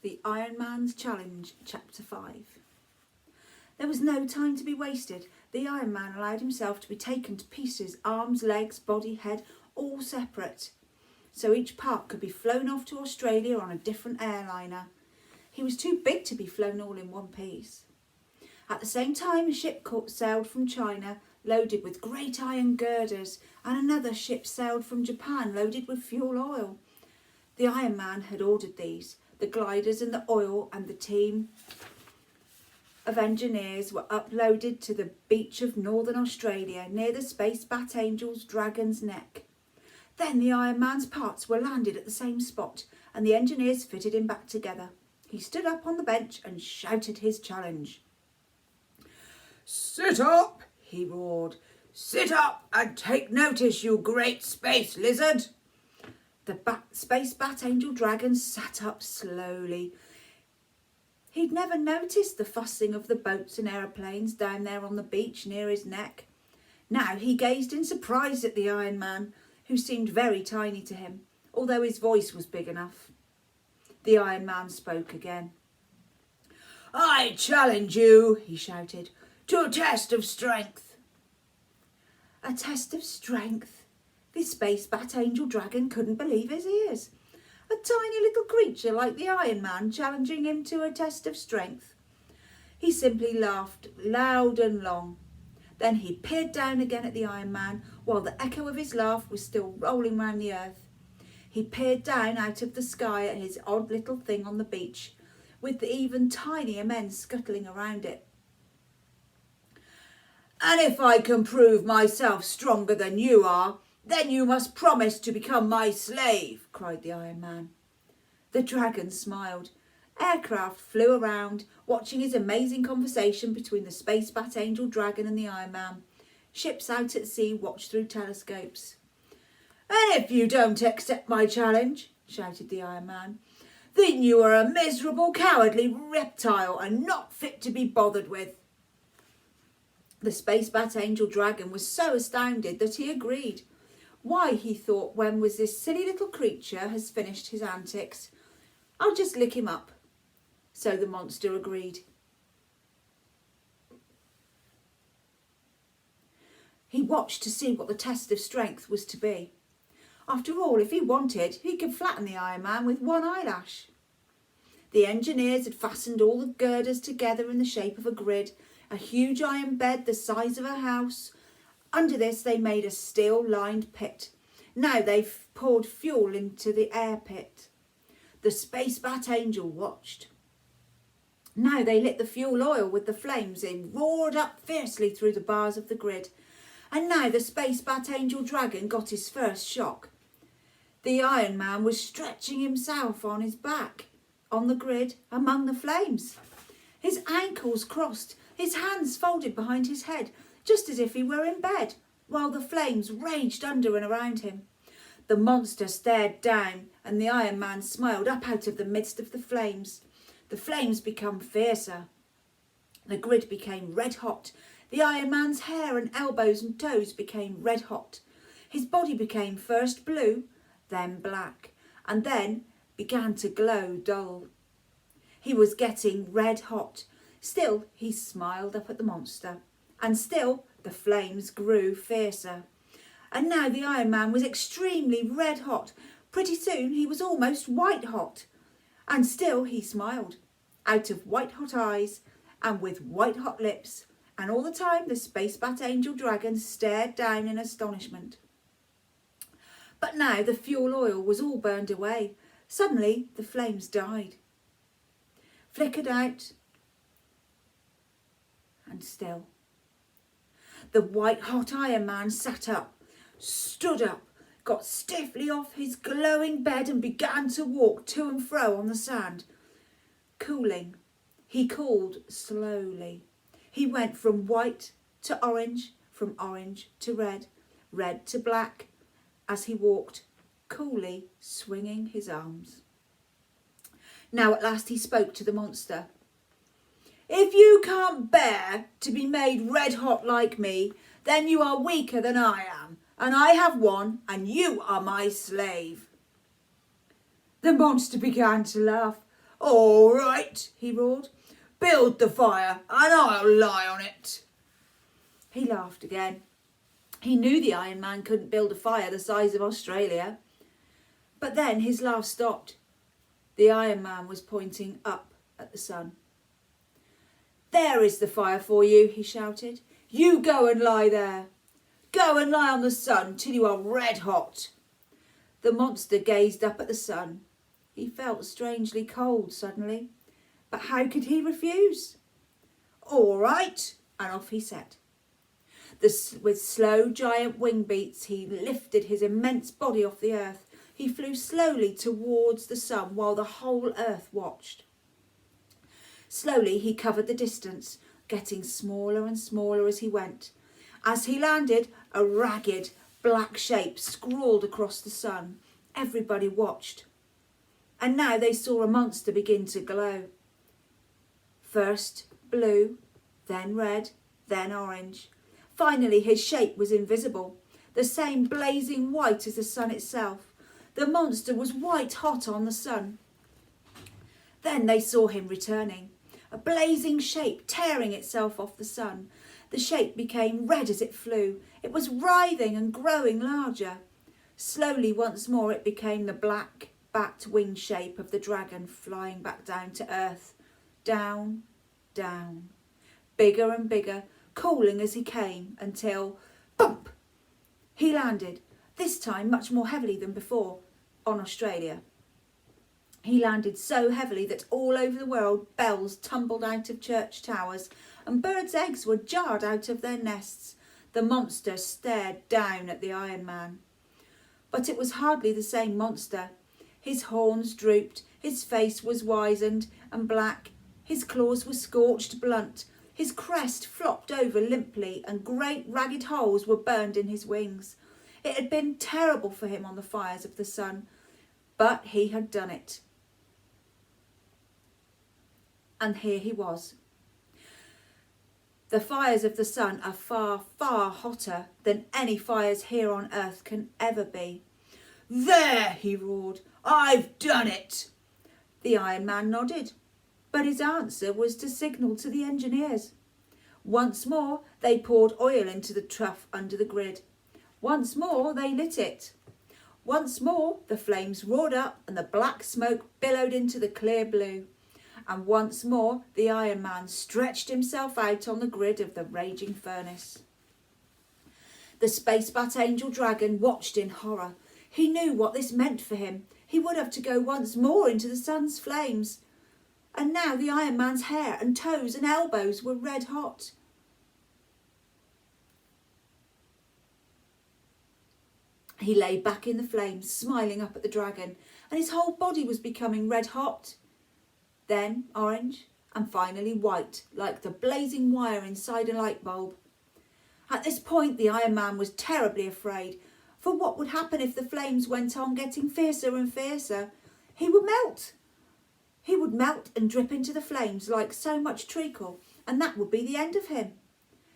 The Iron Man's Challenge, Chapter 5. There was no time to be wasted. The Iron Man allowed himself to be taken to pieces, arms, legs, body, head, all separate, so each part could be flown off to Australia on a different airliner. He was too big to be flown all in one piece. At the same time, a ship sailed from China, loaded with great iron girders, and another ship sailed from Japan, loaded with fuel oil. The Iron Man had ordered these. The gliders and the oil and the team of engineers were uploaded to the beach of northern Australia, near the Space Bat Angel's Dragon's Neck. Then the Iron Man's parts were landed at the same spot, and the engineers fitted him back together. He stood up on the bench and shouted his challenge. "Sit up!" he roared. "Sit up and take notice, you great space lizard!" The Space Bat Angel Dragon sat up slowly. He'd never noticed the fussing of the boats and aeroplanes down there on the beach near his neck. Now he gazed in surprise at the Iron Man, who seemed very tiny to him, although his voice was big enough. The Iron Man spoke again. "I challenge you," he shouted, "to a test of strength." A test of strength? The Space Bat Angel Dragon couldn't believe his ears. A tiny little creature like the Iron Man challenging him to a test of strength. He simply laughed loud and long. Then he peered down again at the Iron Man, while the echo of his laugh was still rolling round the earth. He peered down out of the sky at his odd little thing on the beach, with the even tinier men scuttling around it. "And if I can prove myself stronger than you are, then you must promise to become my slave," cried the Iron Man. The dragon smiled. Aircraft flew around, watching his amazing conversation between the Space Bat Angel Dragon and the Iron Man. Ships out at sea watched through telescopes. "And if you don't accept my challenge," shouted the Iron Man, "then you are a miserable, cowardly reptile and not fit to be bothered with." The Space Bat Angel Dragon was so astounded that he agreed. Why, he thought, when was this silly little creature has finished his antics? I'll just lick him up. So the monster agreed. He watched to see what the test of strength was to be. After all, if he wanted, he could flatten the Iron Man with one eyelash. The engineers had fastened all the girders together in the shape of a grid, a huge iron bed the size of a house. Under this they made a steel-lined pit. Now they've poured fuel into the air pit. The Space Bat Angel watched. Now they lit the fuel oil with the flames. It roared up fiercely through the bars of the grid. And now the Space Bat Angel Dragon got his first shock. The Iron Man was stretching himself on his back, on the grid, among the flames. His ankles crossed, his hands folded behind his head, just as if he were in bed, while the flames raged under and around him. The monster stared down, and the Iron Man smiled up out of the midst of the flames. The flames became fiercer. The grid became red hot. The Iron Man's hair and elbows and toes became red hot. His body became first blue, then black, and then began to glow dull. He was getting red hot. Still, he smiled up at the monster. And still the flames grew fiercer. And now the Iron Man was extremely red hot. Pretty soon he was almost white hot. And still he smiled, out of white hot eyes and with white hot lips. And all the time the Space Bat Angel Dragon stared down in astonishment. But now the fuel oil was all burned away. Suddenly the flames died, flickered out, and still. The white-hot Iron Man sat up, stood up, got stiffly off his glowing bed and began to walk to and fro on the sand. Cooling, he cooled slowly. He went from white to orange, from orange to red, red to black, as he walked, coolly swinging his arms. Now at last he spoke to the monster. "If you can't bear to be made red hot like me, then you are weaker than I am, and I have won, and you are my slave." The monster began to laugh. "All right," he roared. "Build the fire and I'll lie on it." He laughed again. He knew the Iron Man couldn't build a fire the size of Australia. But then his laugh stopped. The Iron Man was pointing up at the sun. "There is the fire for you," he shouted. "You go and lie there. Go and lie on the sun till you are red hot." The monster gazed up at the sun. He felt strangely cold suddenly. But how could he refuse? "All right," and off he set. With slow giant wing beats, he lifted his immense body off the earth. He flew slowly towards the sun while the whole earth watched. Slowly he covered the distance, getting smaller and smaller as he went. As he landed, a ragged black shape scrawled across the sun. Everybody watched. And now they saw a monster begin to glow. First blue, then red, then orange. Finally his shape was invisible, the same blazing white as the sun itself. The monster was white hot on the sun. Then they saw him returning, a blazing shape tearing itself off the sun. The shape became red as it flew. It was writhing and growing larger. Slowly once more it became the black, backed wing shape of the dragon flying back down to earth. Down, down. Bigger and bigger, cooling as he came, until, bump! He landed, this time much more heavily than before, on Australia. He landed so heavily that all over the world bells tumbled out of church towers and birds' eggs were jarred out of their nests. The monster stared down at the Iron Man. But it was hardly the same monster. His horns drooped, his face was wizened and black, his claws were scorched blunt, his crest flopped over limply and great ragged holes were burned in his wings. It had been terrible for him on the fires of the sun, but he had done it. And here he was. The fires of the sun are far, far hotter than any fires here on earth can ever be. "There," he roared, "I've done it." The Iron Man nodded, but his answer was to signal to the engineers. Once more they poured oil into the trough under the grid. Once more they lit it. Once more the flames roared up and the black smoke billowed into the clear blue. And once more the Iron Man stretched himself out on the grid of the raging furnace. The Space Bat Angel Dragon watched in horror. He knew what this meant for him. He would have to go once more into the sun's flames. And now the Iron Man's hair and toes and elbows were red hot. He lay back in the flames, smiling up at the dragon, and his whole body was becoming red hot, then orange, and finally white, like the blazing wire inside a light bulb. At this point the Iron Man was terribly afraid, for what would happen if the flames went on getting fiercer and fiercer? He would melt. He would melt and drip into the flames like so much treacle, and that would be the end of him.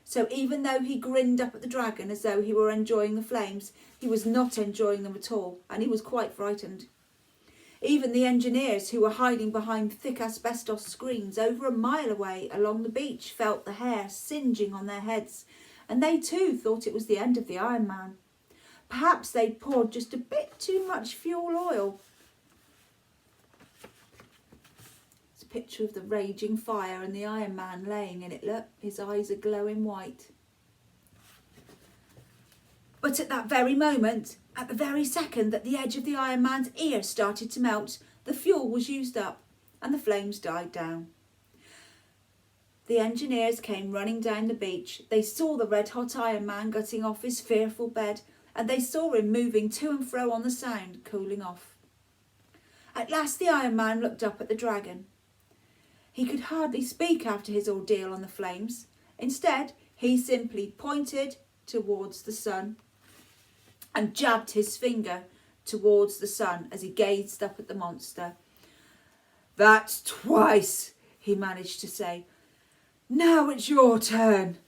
So even though he grinned up at the dragon as though he were enjoying the flames, he was not enjoying them at all, and he was quite frightened. Even the engineers, who were hiding behind thick asbestos screens over a mile away along the beach, felt the hair singeing on their heads, and they too thought it was the end of the Iron Man. Perhaps they'd poured just a bit too much fuel oil. It's a picture of the raging fire and the Iron Man laying in it. Look, his eyes are glowing white. But at that very moment, at the very second that the edge of the Iron Man's ear started to melt, the fuel was used up and the flames died down. The engineers came running down the beach. They saw the red-hot Iron Man getting off his fearful bed, and they saw him moving to and fro on the Sound, cooling off. At last the Iron Man looked up at the dragon. He could hardly speak after his ordeal on the flames. Instead, he simply pointed towards the sun and jabbed his finger towards the sun as he gazed up at the monster. "That's twice," he managed to say. "Now it's your turn."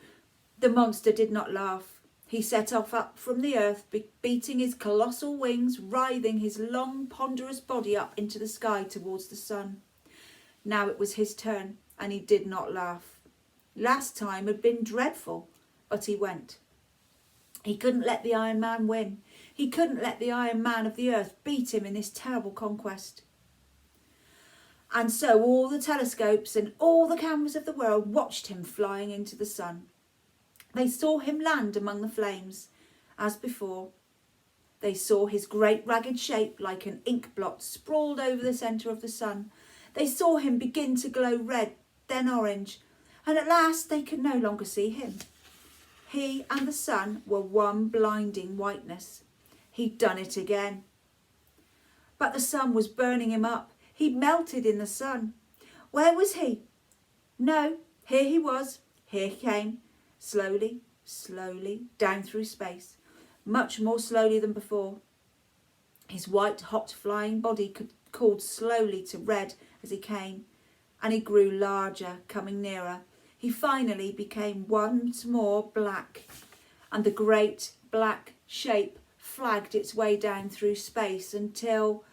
The monster did not laugh. He set off up from the earth, beating his colossal wings, writhing his long, ponderous body up into the sky towards the sun. Now it was his turn, and he did not laugh. Last time had been dreadful, but he went. He couldn't let the Iron Man win. He couldn't let the Iron Man of the earth beat him in this terrible conquest. And so all the telescopes and all the cameras of the world watched him flying into the sun. They saw him land among the flames, as before. They saw his great ragged shape like an ink blot sprawled over the centre of the sun. They saw him begin to glow red, then orange, and at last they could no longer see him. He and the sun were one blinding whiteness. He'd done it again. But the sun was burning him up. He'd melted in the sun. Where was he? No, here he was. Here he came, slowly, slowly, down through space, much more slowly than before. His white, hot, flying body cooled slowly to red as he came, and he grew larger, coming nearer. He finally became once more black, and the great black shape flagged its way down through space until,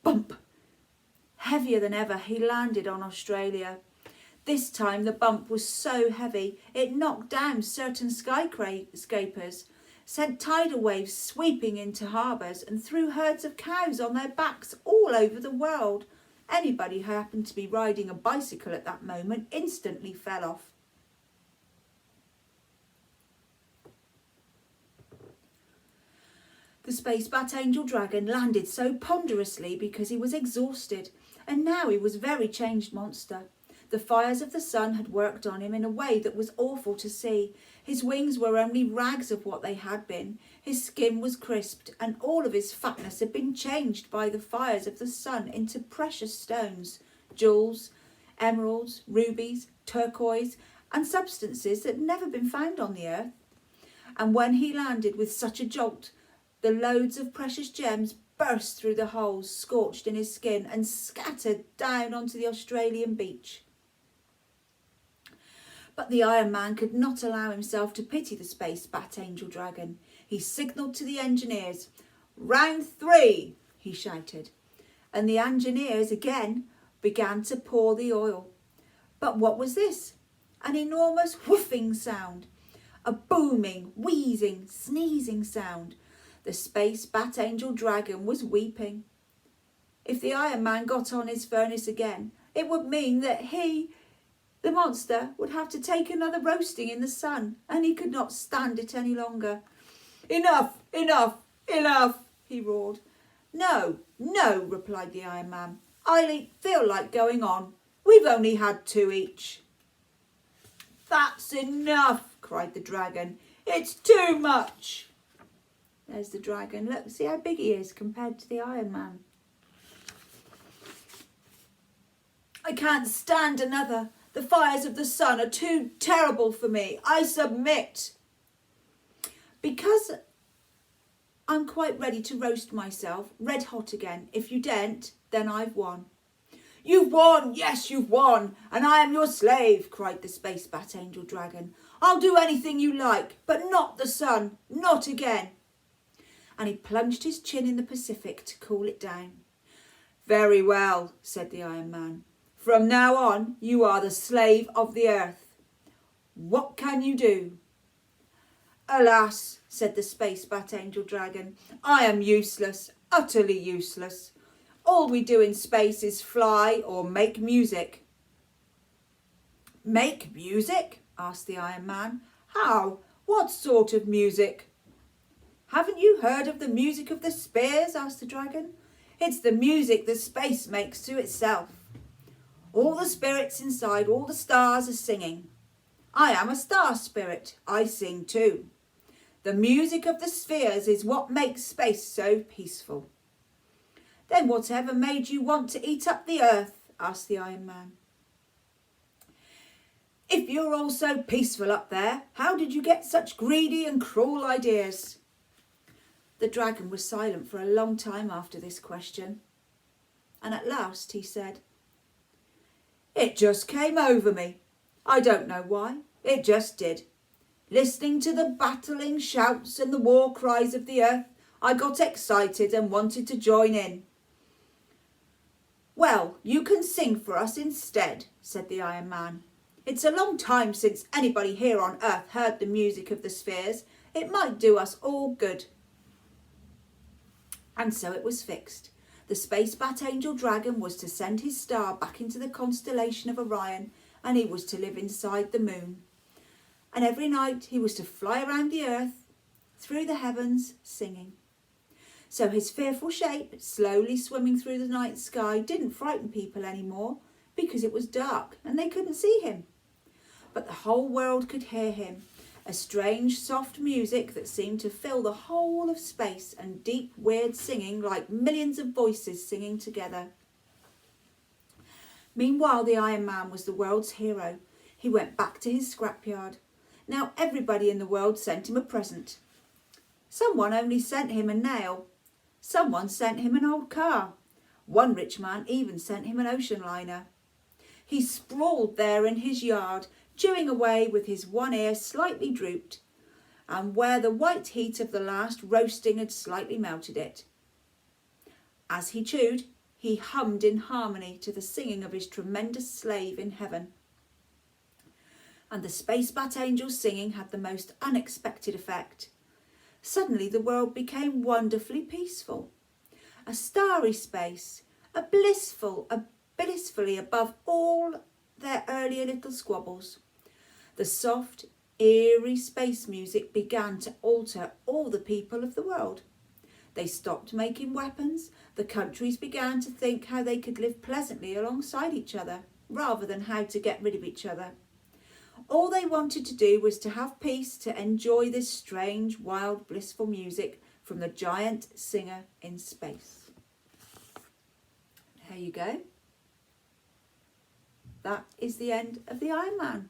bump! Heavier than ever, he landed on Australia. This time the bump was so heavy it knocked down certain skyscrapers, sent tidal waves sweeping into harbours, and threw herds of cows on their backs all over the world. Anybody who happened to be riding a bicycle at that moment instantly fell off. The Space Bat Angel Dragon landed so ponderously because he was exhausted, and now he was a very changed monster. The fires of the sun had worked on him in a way that was awful to see. His wings were only rags of what they had been. His skin was crisped, and all of his fatness had been changed by the fires of the sun into precious stones, jewels, emeralds, rubies, turquoise, and substances that had never been found on the earth. And when he landed with such a jolt, the loads of precious gems burst through the holes scorched in his skin and scattered down onto the Australian beach. But the Iron Man could not allow himself to pity the Space Bat Angel Dragon. He signalled to the engineers. "Round 3, he shouted. And the engineers again began to pour the oil. But what was this? An enormous whoofing sound. A booming, wheezing, sneezing sound. The Space Bat Angel Dragon was weeping. If the Iron Man got on his furnace again, it would mean that he, the monster, would have to take another roasting in the sun, and he could not stand it any longer. "Enough, enough, enough," he roared. "No, no," replied the Iron Man. "I feel like going on. We've only had 2 each." "That's enough," cried the dragon. "It's too much." There's the dragon. Look, see how big he is compared to the Iron Man. "I can't stand another. The fires of the sun are too terrible for me. I submit." "Because I'm quite ready to roast myself red hot again. If you daren't, then I've won." "You've won, yes, you've won, and I am your slave," cried the Space Bat Angel Dragon. "I'll do anything you like, but not the sun, not again." And he plunged his chin in the Pacific to cool it down. "Very well," said the Iron Man. "From now on, you are the slave of the earth. What can you do?" "Alas," said the Space Bat Angel Dragon, "I am useless, utterly useless. All we do in space is fly or make music." "Make music?" asked the Iron Man. "How? What sort of music?" "Haven't you heard of the music of the spheres?" asked the dragon. "It's the music that space makes to itself. All the spirits inside all the stars are singing. I am a star spirit. I sing too. The music of the spheres is what makes space so peaceful." "Then whatever made you want to eat up the earth?" asked the Iron Man. "If you're all so peaceful up there, how did you get such greedy and cruel ideas?" The dragon was silent for a long time after this question, and at last he said, "It just came over me. I don't know why. It just did. Listening to the battling shouts and the war cries of the earth, I got excited and wanted to join in. Well, you can sing for us instead, said the Iron Man. It's a long time since anybody here on Earth heard the music of the spheres. It might do us all good. And so it was fixed. The Space Bat Angel Dragon was to send his star back into the constellation of Orion, and he was to live inside the moon. And every night he was to fly around the earth, through the heavens, singing. So his fearful shape, slowly swimming through the night sky, didn't frighten people anymore, because it was dark and they couldn't see him. But the whole world could hear him, a strange soft music that seemed to fill the whole of space, and deep weird singing like millions of voices singing together. Meanwhile, the Iron Man was the world's hero. He went back to his scrapyard. Now everybody in the world sent him a present. Someone only sent him a nail. Someone sent him an old car. One rich man even sent him an ocean liner. He sprawled there in his yard, chewing away with his one ear slightly drooped, and where the white heat of the last roasting had slightly melted it. As he chewed, he hummed in harmony to the singing of his tremendous slave in heaven. And the Space Bat Angel's singing had the most unexpected effect. Suddenly the world became wonderfully peaceful. A starry space, blissfully above all their earlier little squabbles. The soft, eerie space music began to alter all the people of the world. They stopped making weapons. The countries began to think how they could live pleasantly alongside each other, rather than how to get rid of each other. All they wanted to do was to have peace, to enjoy this strange, wild, blissful music from the giant singer in space. There you go. That is the end of the Iron Man.